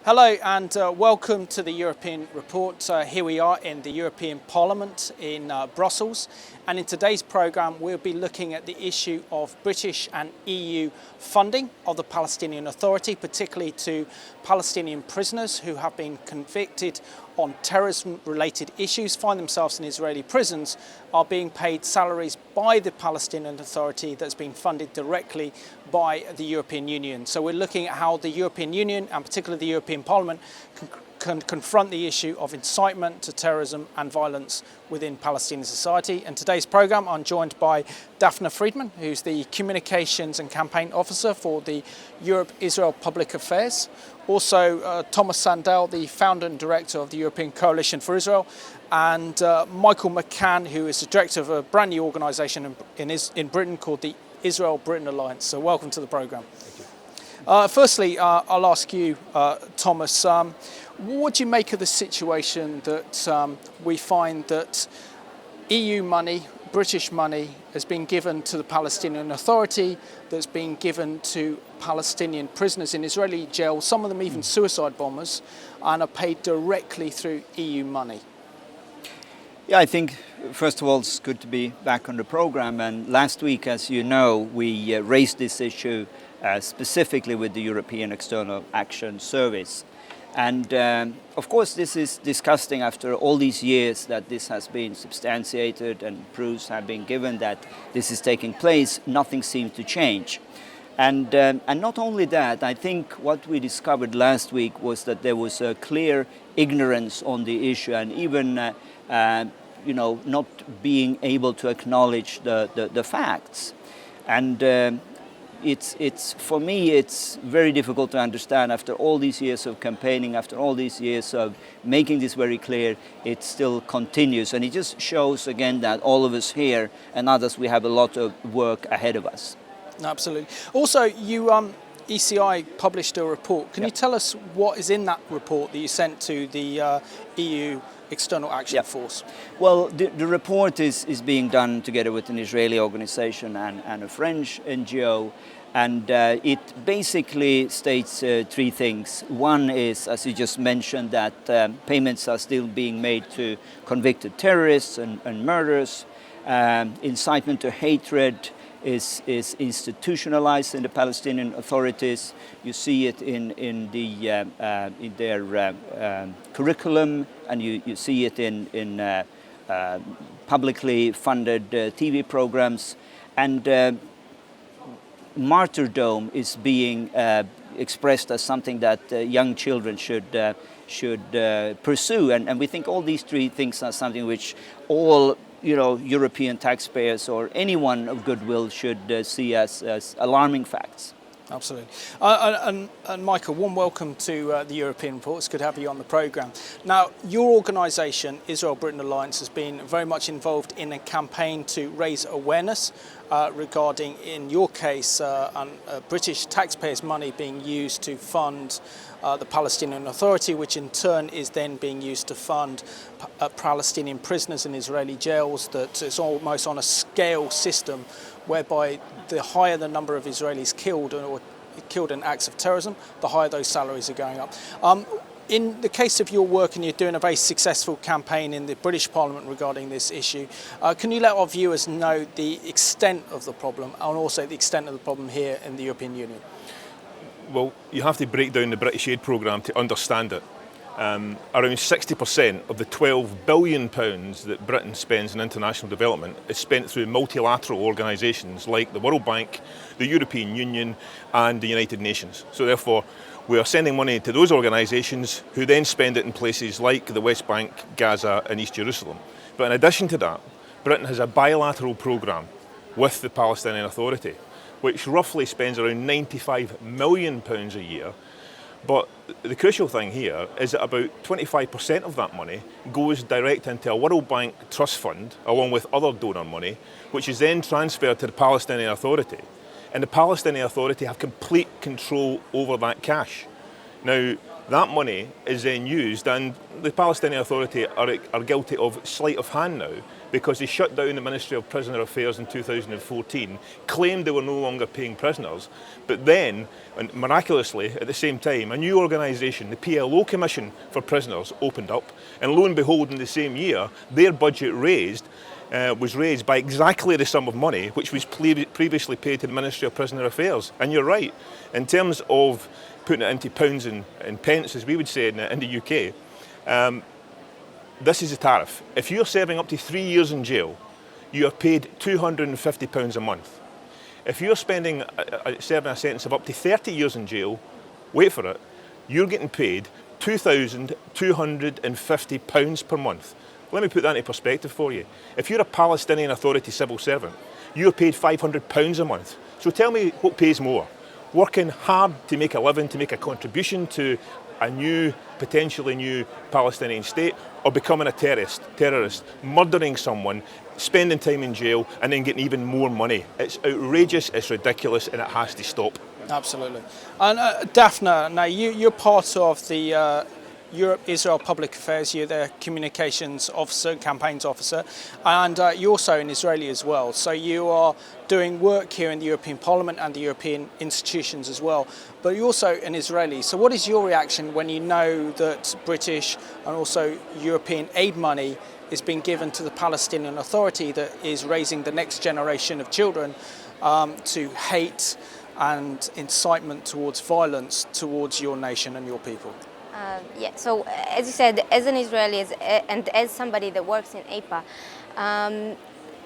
Hello and welcome to the European Report. Here we are in the European Parliament in Brussels, and in today's programme we'll be looking at the issue of British and EU funding of the Palestinian Authority, particularly to Palestinian prisoners who have been convicted on terrorism-related issues, find themselves in Israeli prisons, are being paid salaries by the Palestinian Authority that's been funded directly by the European Union. So we're looking at how the European Union, and particularly the European Parliament, can confront the issue of incitement to terrorism and violence within Palestinian society. In today's programme, I'm joined by Dafna Friedman, who's the Communications and Campaign Officer for the Europe-Israel Public Affairs. Also, Tomas Sandell, the founder and director of the European Coalition for Israel, and Michael McCann, who is the director of a brand new organisation in Britain called the Israel-Britain Alliance. So welcome to the programme. Firstly, I'll ask you, Thomas, what do you make of the situation that we find that EU money, British money, has been given to the Palestinian Authority, that's been given to Palestinian prisoners in Israeli jails, some of them even suicide bombers, and are paid directly through EU money? Yeah, I think, first of all, it's good to be back on the program. And last week, as you know, we raised this issue specifically with the European External Action Service. And of course, this is disgusting after all these years that this has been substantiated and proofs have been given that this is taking place. Nothing seems to change. And not only that, I think what we discovered last week was that there was a clear ignorance on the issue, and even not being able to acknowledge the facts. And it's for me, it's very difficult to understand after all these years of campaigning, after all these years of making this very clear, it still continues. And it just shows again that all of us here and others, we have a lot of work ahead of us. Absolutely. Also, you ECI published a report. Can you tell us what is in that report that you sent to the EU External Action Force? Well, the report is being done together with an Israeli organization and a French NGO, and it basically states three things. One is, as you just mentioned, that payments are still being made to convicted terrorists and murderers. Incitement to hatred is institutionalized in the Palestinian authorities. You see it in their curriculum, and you see it in publicly funded TV programs. And martyrdom is being expressed as something that young children should pursue. And we think all these three things are something which all European taxpayers or anyone of goodwill should see as alarming facts. Absolutely. And Michael, warm welcome to the European Report. It's good to have you on the programme. Now, your organisation, Israel-Britain Alliance, has been very much involved in a campaign to raise awareness regarding, in your case, British taxpayers' money being used to fund the Palestinian Authority, which in turn is then being used to fund Palestinian prisoners in Israeli jails. That it's almost on a scale system whereby the higher the number of Israelis killed in acts of terrorism, the higher those salaries are going up. In the case of your work, and you're doing a very successful campaign in the British Parliament regarding this issue, can you let our viewers know the extent of the problem and also the extent of the problem here in the European Union? Well, you have to break down the British aid programme to understand it. Around 60% of the £12 billion that Britain spends on international development is spent through multilateral organisations like the World Bank, the European Union and the United Nations. So therefore, we are sending money to those organisations who then spend it in places like the West Bank, Gaza and East Jerusalem. But in addition to that, Britain has a bilateral programme with the Palestinian Authority, which roughly spends around £95 million a year. But the crucial thing here is that about 25% of that money goes direct into a World Bank trust fund, along with other donor money, which is then transferred to the Palestinian Authority. And the Palestinian Authority have complete control over that cash. Now, That money is then used, and the Palestinian Authority are guilty of sleight of hand now, because they shut down the Ministry of Prisoner Affairs in 2014, claimed they were no longer paying prisoners, but then, and miraculously at the same time, a new organisation, the PLO Commission for Prisoners, opened up, and lo and behold, in the same year, their budget was raised by exactly the sum of money which was previously paid to the Ministry of Prisoner Affairs. And you're right, in terms of putting it into pounds and pence, as we would say in the UK, this is a tariff. If you're serving up to 3 years in jail, you are paid £250 a month. If you're serving a sentence of up to 30 years in jail, wait for it, you're getting paid £2,250 per month. Let me put that into perspective for you. If you're a Palestinian Authority civil servant, you're paid £500 a month. So tell me what pays more? Working hard to make a living, to make a contribution to a potentially new Palestinian state, or becoming a terrorist, murdering someone, spending time in jail, and then getting even more money. It's outrageous, it's ridiculous, and it has to stop. Absolutely. And Dafna, now you're part of the Europe-Israel Public Affairs, you're their communications officer, campaigns officer, and you're also an Israeli as well. So you are doing work here in the European Parliament and the European institutions as well, but you're also an Israeli. So what is your reaction when you know that British and also European aid money is being given to the Palestinian Authority that is raising the next generation of children to hate and incitement towards violence towards your nation and your people? So as you said, as an Israeli and as somebody that works in EIPA,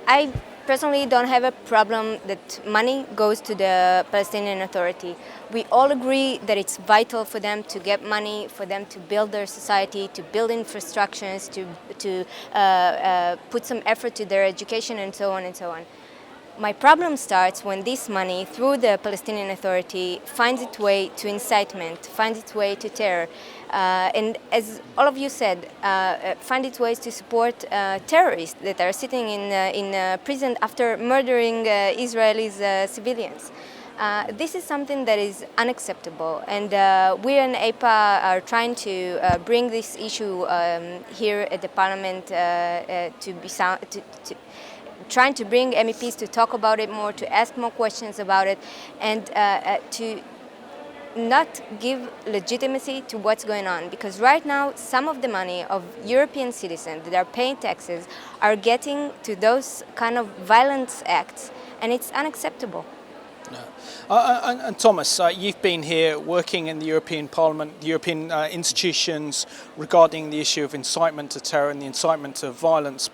I personally don't have a problem that money goes to the Palestinian Authority. We all agree that it's vital for them to get money, for them to build their society, to build infrastructures, to put some effort to their education, and so on and so on. My problem starts when this money, through the Palestinian Authority, finds its way to incitement, finds its way to terror, and as all of you said, finds its ways to support terrorists that are sitting in prison after murdering Israeli civilians. This is something that is unacceptable, and we in EIPA are trying to bring this issue here at the Parliament trying to bring MEPs to talk about it more, to ask more questions about it, and to not give legitimacy to what's going on. Because right now, some of the money of European citizens that are paying taxes are getting to those kind of violence acts, and it's unacceptable. And Tomas, you've been here working in the European Parliament, the European institutions regarding the issue of incitement to terror and the incitement to violence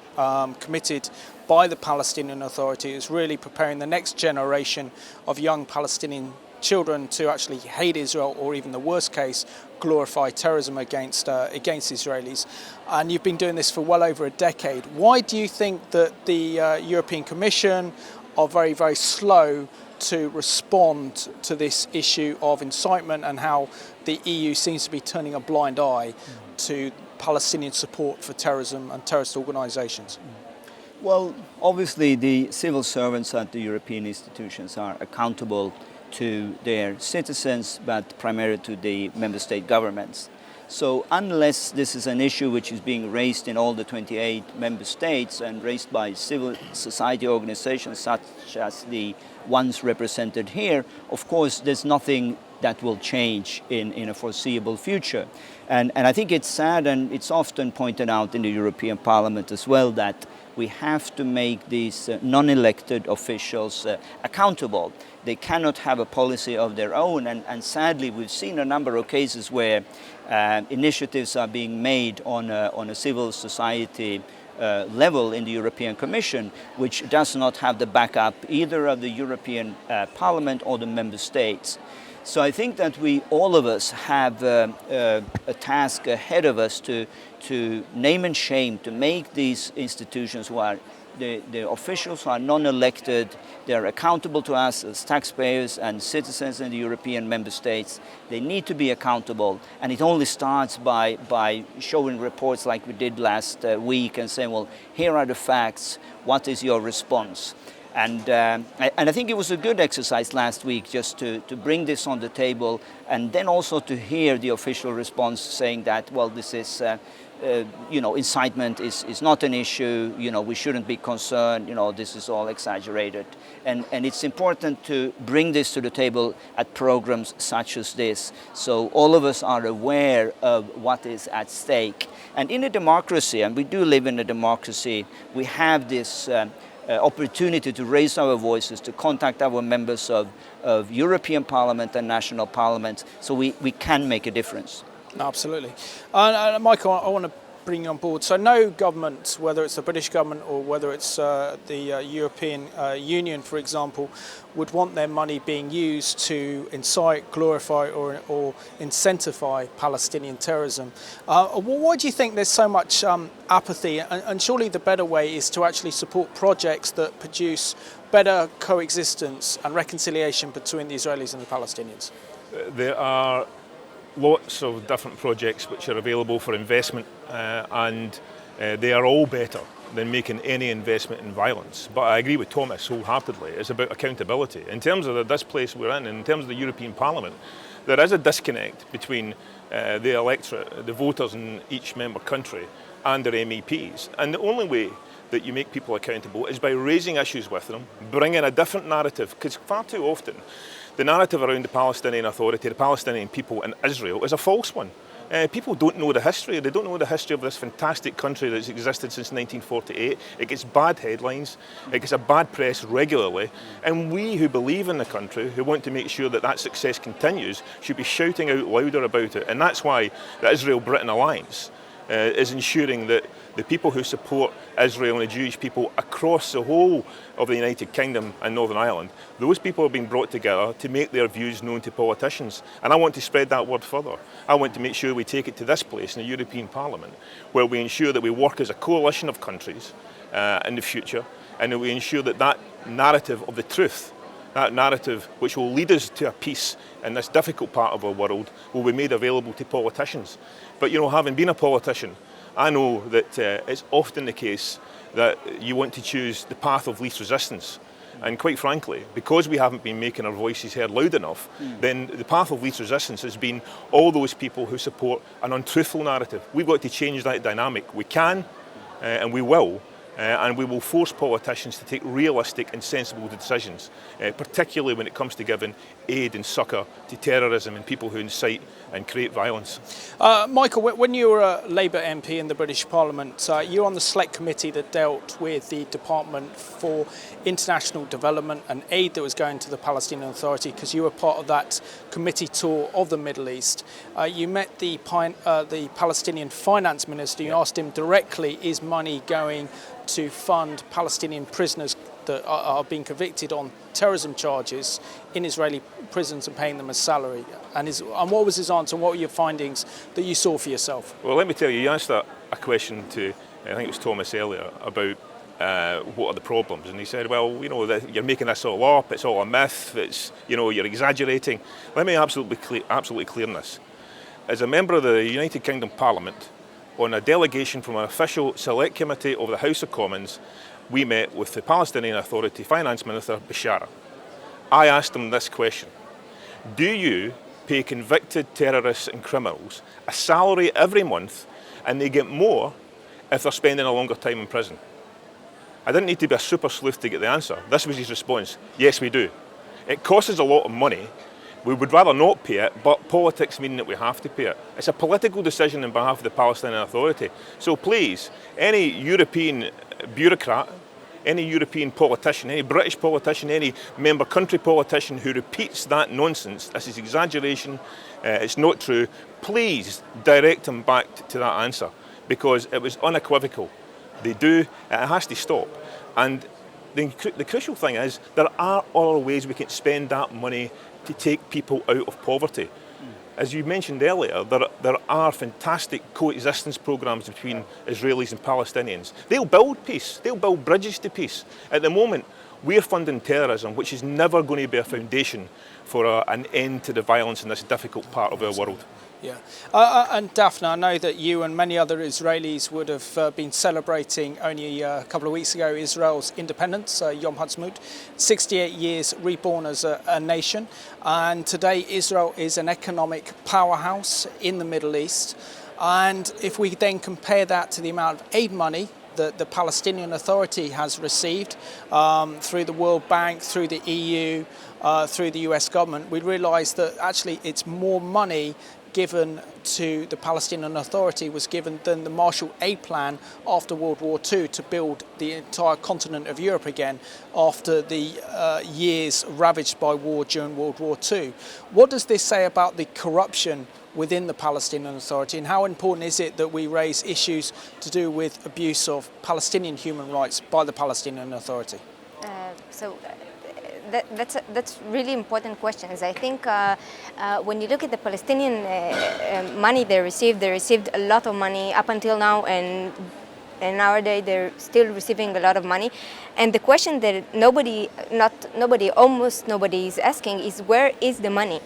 committed by the Palestinian Authority. Is really preparing the next generation of young Palestinian children to actually hate Israel, or even the worst case, glorify terrorism against Israelis. And you've been doing this for well over a decade. Why do you think that the European Commission are very, very slow to respond to this issue of incitement, and how the EU seems to be turning a blind eye to Palestinian support for terrorism and terrorist organisations? Well, obviously the civil servants at the European institutions are accountable to their citizens, but primarily to the member state governments. So unless this is an issue which is being raised in all the 28 member states and raised by civil society organizations such as the ones represented here, of course there's nothing that will change in a foreseeable future. And I think it's sad, and it's often pointed out in the European Parliament as well, that we have to make these non-elected officials accountable. They cannot have a policy of their own, and sadly we've seen a number of cases where initiatives are being made on a civil society level in the European Commission, which does not have the backup either of the European Parliament or the member states. So I think that all of us have a task ahead of us to name and shame, to make these institutions who are the officials who are non-elected, they are accountable to us as taxpayers and citizens in the European member states. They need to be accountable, and it only starts by showing reports like we did last week and saying, well, here are the facts, what is your response? And I think it was a good exercise last week just to bring this on the table, and then also to hear the official response saying that, well, this is, incitement is not an issue, we shouldn't be concerned, this is all exaggerated. And it's important to bring this to the table at programs such as this, so all of us are aware of what is at stake. And in a democracy, and we do live in a democracy, we have this opportunity to raise our voices, to contact our members of European Parliament and national parliaments, so we can make a difference. Absolutely. Michael, I want to bring you on board. So no government, whether it's the British government or whether it's the European Union, for example, would want their money being used to incite, glorify or incentivize Palestinian terrorism. Why do you think there's so much apathy? And surely the better way is to actually support projects that produce better coexistence and reconciliation between the Israelis and the Palestinians? There are lots of different projects which are available for investment, and they are all better than making any investment in violence. But I agree with Tomas wholeheartedly. It's about accountability. In terms of this place we're in terms of the European Parliament, there is a disconnect between the electorate, the voters in each member country, and their MEPs. And the only way that you make people accountable is by raising issues with them, bringing a different narrative, because far too often the narrative around the Palestinian Authority, the Palestinian people and Israel is a false one. People don't know the history. They don't know the history of this fantastic country that's existed since 1948. It gets bad headlines. It gets a bad press regularly. And we who believe in the country, who want to make sure that that success continues, should be shouting out louder about it. And that's why the Israel-Britain alliance is ensuring that the people who support Israel and the Jewish people across the whole of the United Kingdom and Northern Ireland, those people have been brought together to make their views known to politicians. And I want to spread that word further. I want to make sure we take it to this place in the European Parliament, where we ensure that we work as a coalition of countries in the future, and that we ensure that that narrative of the truth, that narrative which will lead us to a peace in this difficult part of our world, will be made available to politicians. But having been a politician, I know that it's often the case that you want to choose the path of least resistance. And quite frankly, because we haven't been making our voices heard loud enough, then the path of least resistance has been all those people who support an untruthful narrative. We've got to change that dynamic. We can, and we will. And we will force politicians to take realistic and sensible decisions, particularly when it comes to giving aid and succour to terrorism and people who incite and create violence. Michael, when you were a Labour MP in the British Parliament, you were on the select committee that dealt with the Department for International Development and aid that was going to the Palestinian Authority, because you were part of that committee tour of the Middle East. You met the Palestinian finance minister. You asked him directly, is money going to fund Palestinian prisoners that are being convicted on terrorism charges in Israeli prisons and paying them a salary? And what was his answer? What were your findings that you saw for yourself? Well, let me tell you, you asked a question to, I think it was Tomas earlier, about what are the problems, and he said, well, you're making this all up, it's all a myth, it's, you're exaggerating. Let me absolutely clear on this. As a member of the United Kingdom Parliament, on a delegation from an official select committee of the House of Commons, we met with the Palestinian Authority Finance Minister, Bashara. I asked him this question: do you pay convicted terrorists and criminals a salary every month and they get more if they're spending a longer time in prison? I didn't need to be a super sleuth to get the answer. This was his response: yes, we do. It costs us a lot of money. We would rather not pay it, but politics mean that we have to pay it. It's a political decision on behalf of the Palestinian Authority. So please, any European bureaucrat, any European politician, any British politician, any member country politician who repeats that nonsense, this is exaggeration, it's not true, please direct them back to that answer, because it was unequivocal. They do, it has to stop. And the crucial thing is, there are other ways we can spend that money to take people out of poverty. As you mentioned earlier, there are fantastic coexistence programs between Israelis and Palestinians. They'll build peace, they'll build bridges to peace. At the moment, we're funding terrorism, which is never going to be a foundation for an end to the violence in this difficult part of our world. Yeah, and Dafna, I know that you and many other Israelis would have been celebrating only a couple of weeks ago Israel's independence, Yom Ha'atzmaut, 68 years reborn as a nation, and today Israel is an economic powerhouse in the Middle East. And if we then compare that to the amount of aid money that the Palestinian Authority has received through the World Bank, through the EU, through the US government, we realise that actually it's more money given to the Palestinian Authority was given than the Marshall Aid Plan after World War II to build the entire continent of Europe again after the years ravaged by war during World War II. What does this say about the corruption within the Palestinian Authority, and how important is it that we raise issues to do with abuse of Palestinian human rights by the Palestinian Authority? That's really important questions. I think when you look at the Palestinian money they received a lot of money up until now, and nowadays they're still receiving a lot of money. And the question that almost nobody is asking is, where is the money?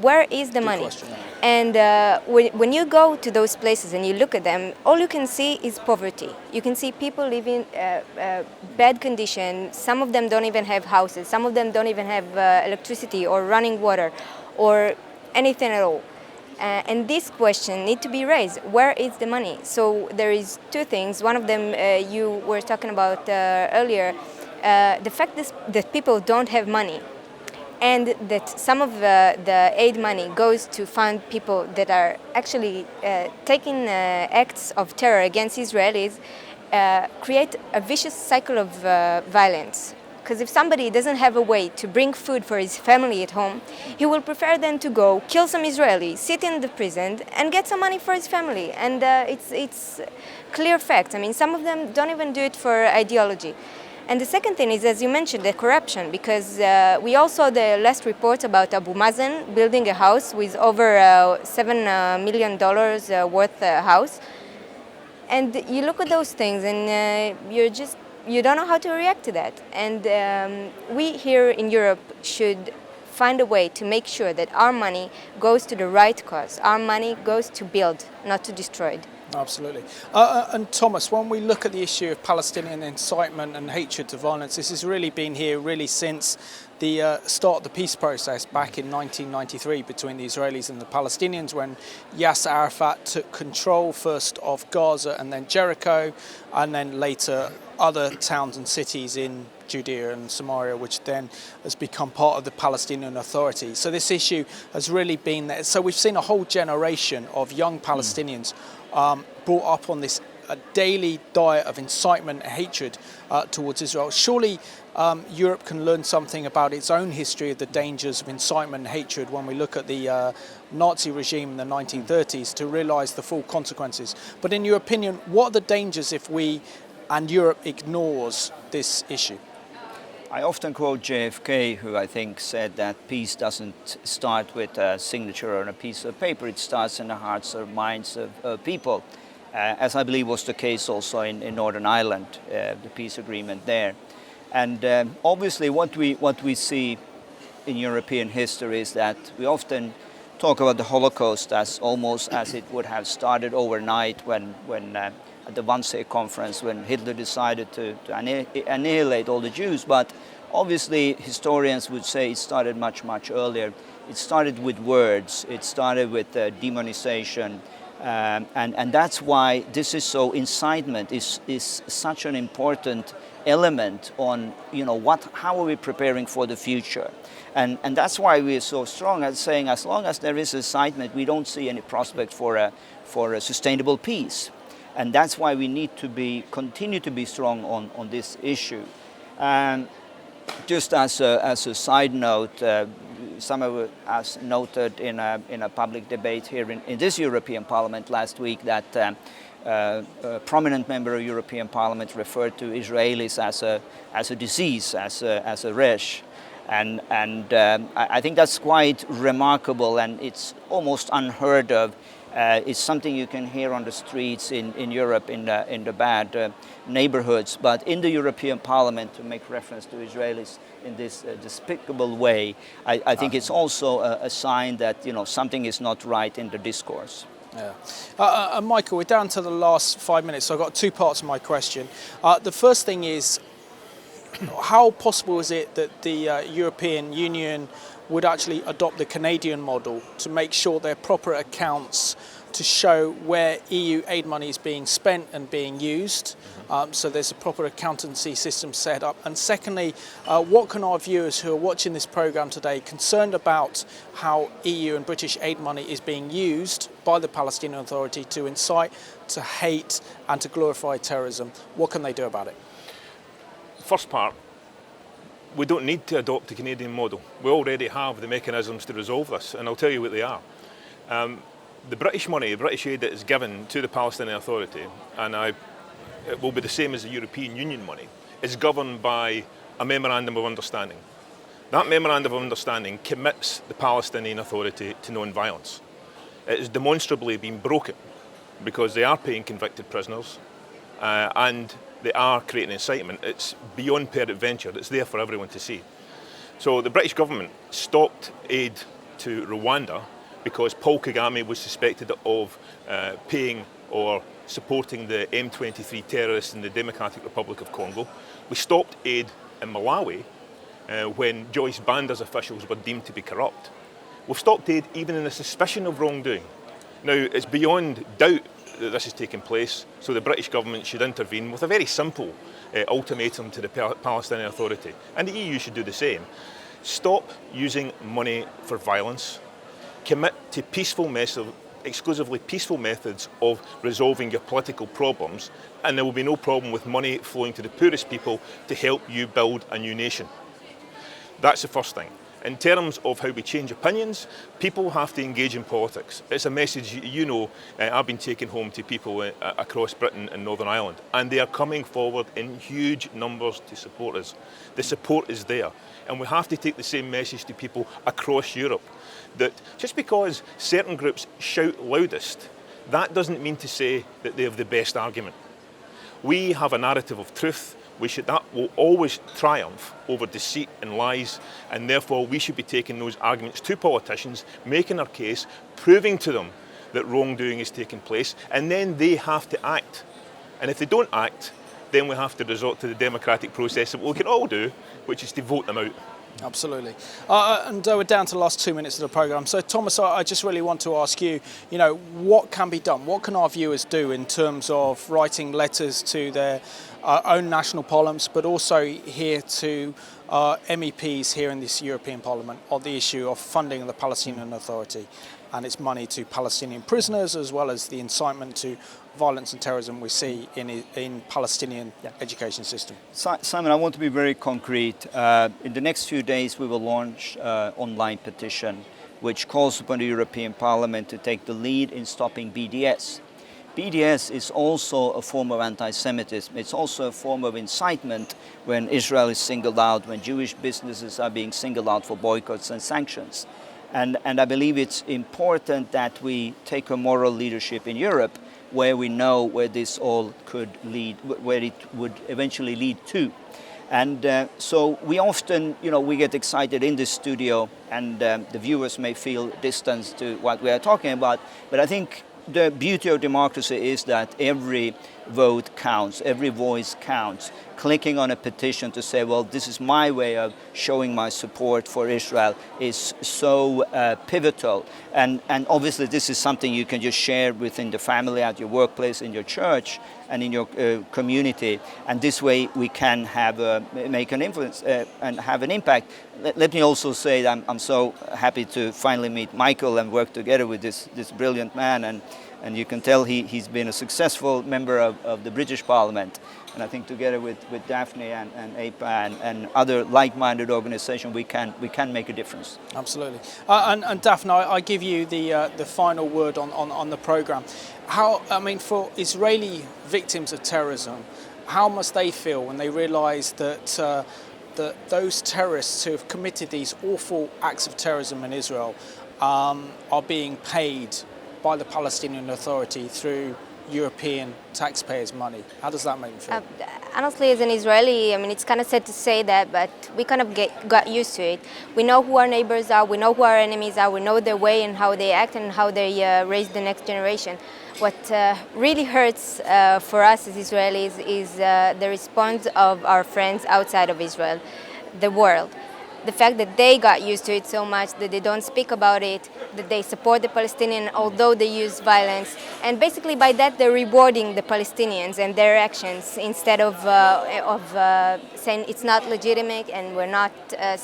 Where is the money? Question. And when you go to those places and you look at them, all you can see is poverty. You can see people living bad conditions. Some of them don't even have houses. Some of them don't even have electricity or running water or anything at all. And this question needs to be raised. Where is the money? So there is two things. One of them you were talking about earlier, the fact that people don't have money, and that some of the aid money goes to fund people that are actually taking acts of terror against Israelis, create a vicious cycle of violence. Because if somebody doesn't have a way to bring food for his family at home, he will prefer then to go kill some Israelis, sit in the prison, and get some money for his family. And it's clear fact. I mean, some of them don't even do it for ideology. And the second thing is, as you mentioned, the corruption, because we all saw the last report about Abu Mazen building a house with over $7 million worth house. And you look at those things and you don't know how to react to that. And we here in Europe should find a way to make sure that our money goes to the right cause. Our money goes to build, not to destroy. Absolutely. And Tomas, when we look at the issue of Palestinian incitement and hatred to violence, this has really been here since the start of the peace process back in 1993 between the Israelis and the Palestinians, when Yasser Arafat took control first of Gaza and then Jericho, and then later other towns and cities in Judea and Samaria, which then has become part of the Palestinian Authority. So this issue has really been there. So we've seen a whole generation of young Palestinians brought up on this daily diet of incitement and hatred towards Israel. Surely Europe can learn something about its own history of the dangers of incitement and hatred when we look at the Nazi regime in the 1930s to realise the full consequences. But in your opinion, what are the dangers if we and Europe ignores this issue? I often quote JFK, who I think said that peace doesn't start with a signature on a piece of paper, it starts in the hearts or minds of people, as I believe was the case also in Northern Ireland, the peace agreement there. And obviously what we see in European history is that we often talk about the Holocaust as almost as it would have started overnight when at the Wannsee conference, when Hitler decided to annihilate all the Jews. But obviously historians would say it started much, much earlier. It started with words, it started with demonization, and that's why this is so, incitement is such an important element on, how are we preparing for the future. And that's why we are so strong at saying as long as there is incitement, we don't see any prospect for a sustainable peace. And that's why we need to continue to be strong on this issue. And just as a side note, some of us noted in a public debate here in this European Parliament last week that a prominent member of European Parliament referred to Israelis as a disease, as a resh. And I think that's quite remarkable, and it's almost unheard of It's something you can hear on the streets in Europe, in the bad neighborhoods. But in the European Parliament, to make reference to Israelis in this despicable way, I think it's also a sign that something is not right in the discourse. Yeah. Michael, we're down to the last 5 minutes, so I've got two parts of my question. The first thing is, how possible is it that the European Union would actually adopt the Canadian model to make sure there are proper accounts to show where EU aid money is being spent and being used, so there's a proper accountancy system set up? And secondly, what can our viewers who are watching this programme today, concerned about how EU and British aid money is being used by the Palestinian Authority to incite, to hate and to glorify terrorism, what can they do about it? First part, we don't need to adopt the Canadian model. We already have the mechanisms to resolve this, and I'll tell you what they are. The British money, the British aid that is given to the Palestinian Authority, and it will be the same as the European Union money, is governed by a Memorandum of Understanding. That Memorandum of Understanding commits the Palestinian Authority to non-violence. It has demonstrably been broken because they are paying convicted prisoners and they are creating incitement. It's beyond peradventure. It's there for everyone to see. So the British government stopped aid to Rwanda because Paul Kagame was suspected of paying or supporting the M23 terrorists in the Democratic Republic of Congo. We stopped aid in Malawi when Joyce Banda's officials were deemed to be corrupt. We've stopped aid even in the suspicion of wrongdoing. Now, it's beyond doubt that this is taking place, so the British government should intervene with a very simple ultimatum to the Palestinian Authority, and the EU should do the same. Stop using money for violence. Commit to exclusively peaceful methods of resolving your political problems, and there will be no problem with money flowing to the poorest people to help you build a new nation. That's the first thing. In terms of how we change opinions, people have to engage in politics. It's a message I've been taking home to people across Britain and Northern Ireland, and they are coming forward in huge numbers to support us. The support is there, and we have to take the same message to people across Europe, that just because certain groups shout loudest, that doesn't mean to say that they have the best argument. We have a narrative of truth. That will always triumph over deceit and lies, and therefore we should be taking those arguments to politicians, making our case, proving to them that wrongdoing is taking place, and then they have to act. And if they don't act, then we have to resort to the democratic process that we can all do, which is to vote them out. Absolutely. And we're down to the last 2 minutes of the programme. So, Tomas, I just really want to ask you, what can be done? What can our viewers do in terms of writing letters to their own national parliaments, but also here to MEPs here in this European Parliament on the issue of funding the Palestinian Authority and its money to Palestinian prisoners, as well as the incitement to violence and terrorism we see in Palestinian education system? Simon, I want to be very concrete. In the next few days, we will launch an online petition which calls upon the European Parliament to take the lead in stopping BDS. BDS is also a form of anti-Semitism. It's also a form of incitement when Israel is singled out, when Jewish businesses are being singled out for boycotts and sanctions. And I believe it's important that we take a moral leadership in Europe where we know where this all could lead, where it would eventually lead to. And so we often, we get excited in this studio, and the viewers may feel distance to what we are talking about. But I think the beauty of democracy is that every vote counts, every voice counts. Clicking on a petition to say, well, this is my way of showing my support for Israel is so pivotal. And obviously this is something you can just share within the family, at your workplace, in your church, and in your community. And this way we can have make an influence and have an impact. Let me also say that I'm so happy to finally meet Michael and work together with this brilliant man. And you can tell he's been a successful member of the British Parliament. And I think together with Daphne and EIPA and other like-minded organizations, we can make a difference. Absolutely. And Daphne, I give you the final word on the programme. For Israeli victims of terrorism, how must they feel when they realise that those terrorists who have committed these awful acts of terrorism in Israel are being paid by the Palestinian Authority through European taxpayers' money. How does that make you feel? Honestly, as an Israeli, I mean, it's kind of sad to say that, but we kind of got used to it. We know who our neighbors are, we know who our enemies are, we know their way and how they act and how they raise the next generation. What really hurts for us as Israelis is the response of our friends outside of Israel, the world. The fact that they got used to it so much that they don't speak about it, that they support the Palestinians although they use violence, and basically by that they're rewarding the Palestinians and their actions instead of saying it's not legitimate and we're not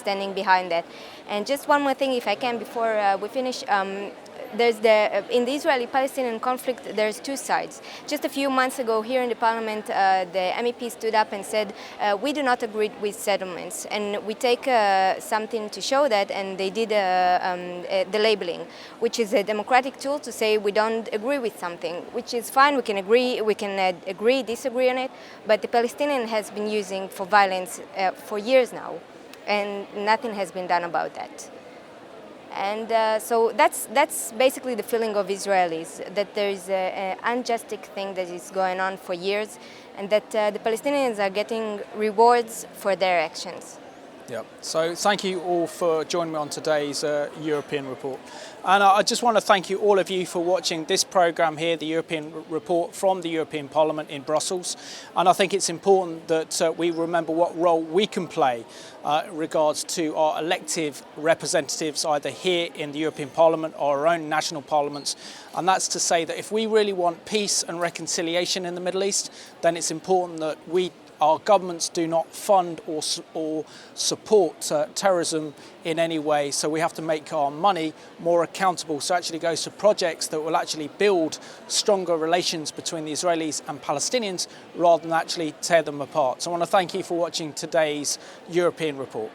standing behind that. And just one more thing, if I can, before we finish. In the Israeli-Palestinian conflict, there's two sides. Just a few months ago here in the parliament, the MEP stood up and said, we do not agree with settlements. And we take something to show that, and they did the labeling, which is a democratic tool to say we don't agree with something, which is fine. We can agree, disagree on it, but the Palestinian has been using for violence for years now, and nothing has been done about that. And so that's basically the feeling of Israelis, that there is an unjust thing that is going on for years, and that the Palestinians are getting rewards for their actions. Yeah. So thank you all for joining me on today's European Report. And I just want to thank you, all of you, for watching this programme here, the European Report from the European Parliament in Brussels. And I think it's important that we remember what role we can play in regards to our elective representatives, either here in the European Parliament or our own national parliaments. And that's to say that if we really want peace and reconciliation in the Middle East, then it's important that our governments do not fund or support terrorism in any way. So we have to make our money more accountable, so it actually goes to projects that will actually build stronger relations between the Israelis and Palestinians rather than actually tear them apart. So I want to thank you for watching today's European Report.